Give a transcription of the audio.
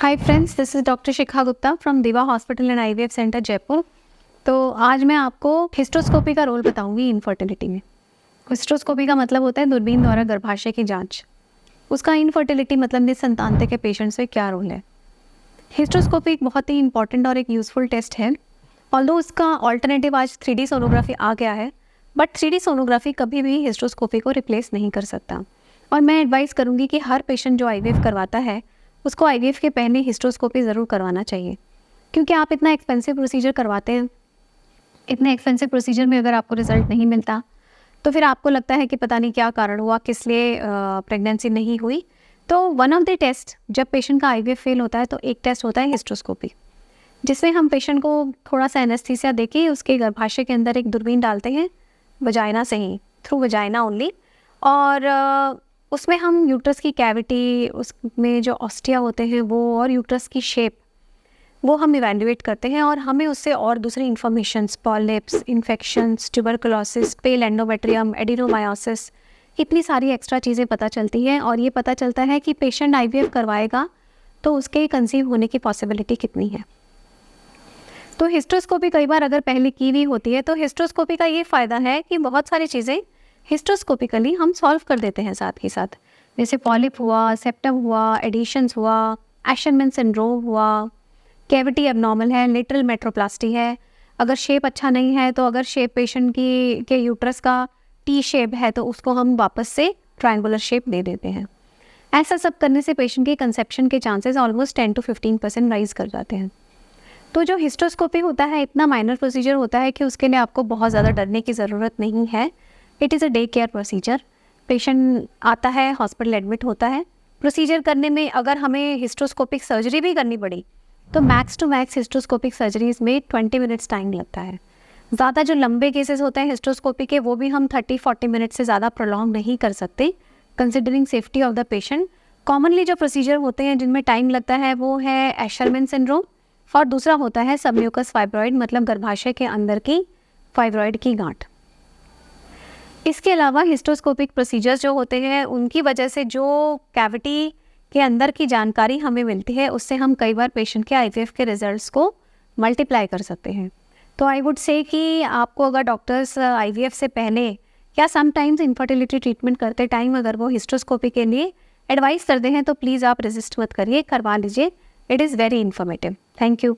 Hi friends, this is doctor Shikha Gupta from Diva hospital and IVF centre Jaipur. तो आज मैं आपको हिस्टोस्कोपी का रोल बताऊंगी इनफर्टिलिटी में। हिस्टोस्कोपी का मतलब होता है दूरबीन द्वारा गर्भाशय की जांच। उसका इनफर्टिलिटी मतलब निसंतानता के पेशेंट्स में क्या रोल है। हिस्टोस्कोपी एक बहुत ही इंपॉर्टेंट और एक यूज़फुल टेस्ट है। ऑल्दो उसका ऑल्टरनेटिव आज 3D सोनोग्राफी आ गया है, बट 3D सोनोग्राफी कभी भी हिस्टोस्कोपी को रिप्लेस नहीं कर सकता। और मैं एडवाइस करूँगी कि हर पेशेंट जो आईवीएफ करवाता है उसको आईवीएफ के पहले हिस्टोस्कोपी ज़रूर करवाना चाहिए, क्योंकि आप इतना एक्सपेंसिव प्रोसीजर करवाते हैं। इतने एक्सपेंसिव प्रोसीजर में अगर आपको रिजल्ट नहीं मिलता तो फिर आपको लगता है कि पता नहीं क्या कारण हुआ, किस लिए प्रेगनेंसी नहीं हुई। तो वन ऑफ द टेस्ट, जब पेशेंट का आईवीएफ फेल होता है तो एक टेस्ट होता है हिस्टोस्कोपी, जिसमें हम पेशेंट को थोड़ा सा एनेस्थीसिया देके उसके गर्भाशय के अंदर एक दूरबीन डालते हैं, वजाइना से ही, थ्रू वजाइना ओनली। और उसमें हम यूट्रस की कैविटी, उसमें जो ऑस्टिया होते हैं वो, और यूट्रस की शेप, वो हम इवैल्यूएट करते हैं। और हमें उससे और दूसरी इन्फॉर्मेशंस, पॉलिप्स, इन्फेक्शंस, ट्यूबरकुलोसिस, पेल एंडोमेट्रियम, एडिनोमायोसिस, इतनी सारी एक्स्ट्रा चीज़ें पता चलती हैं। और ये पता चलता है कि पेशेंट आईवीएफ करवाएगा तो उसके कंसीव होने की पॉसिबिलिटी कितनी है। तो हिस्टोस्कोपी कई बार अगर पहले की भी होती है तो हिस्टोस्कोपी का ये फ़ायदा है कि बहुत सारी चीज़ें हिस्टोस्कोपिकली हम सॉल्व कर देते हैं साथ ही साथ। जैसे पॉलिप हुआ, सेप्टम हुआ, एडिशंस हुआ, एशरमैन सिंड्रोम हुआ, कैविटी एबनॉर्मल है, लेटरल मेट्रोप्लास्टी है। अगर शेप अच्छा नहीं है तो अगर शेप पेशेंट की के यूट्रस का टी शेप है तो उसको हम वापस से ट्रायंगुलर शेप दे देते हैं। ऐसा सब करने से पेशेंट के कंसेप्शन के चांसेस ऑलमोस्ट 10 to 15% राइज कर जाते हैं। तो जो हिस्टोस्कोपी होता है इतना माइनर प्रोसीजर होता है कि उसके लिए आपको बहुत ज़्यादा डरने की ज़रूरत नहीं है। It is a day care procedure. Patient आता है, हॉस्पिटल एडमिट होता है। प्रोसीजर करने में अगर हमें हिस्टोस्कोपिक सर्जरी भी करनी पड़ी तो मैक्स टू मैक्स हिस्टोस्कोपिक सर्जरीज में 20 मिनट्स टाइम लगता है। ज़्यादा जो लंबे केसेस होते हैं हिस्टोस्कोपी के, वो भी हम 30-40 मिनट से ज़्यादा प्रोलॉन्ग नहीं कर सकते, considering safety of the patient. Commonly जो प्रोसीजर होते हैं जिनमें टाइम लगता है वो है एशरमैन सिंड्रोम, और दूसरा होता है सबम्यूकस फाइब्रॉइड, मतलब गर्भाशय के अंदर की फाइब्रॉइड की गांठ। इसके अलावा हिस्टोस्कोपिक प्रोसीजर्स जो होते हैं उनकी वजह से जो कैविटी के अंदर की जानकारी हमें मिलती है उससे हम कई बार पेशेंट के आईवीएफ के रिजल्ट्स को मल्टीप्लाई कर सकते हैं। तो आई वुड से कि आपको अगर डॉक्टर्स आईवीएफ से पहले या समटाइम्स इनफर्टिलिटी ट्रीटमेंट करते टाइम अगर वो हिस्टोस्कोपी के लिए एडवाइस करते हैं तो प्लीज़ आप रेजिस्ट मत करिए, करवा लीजिए। It is very informative. Thank you.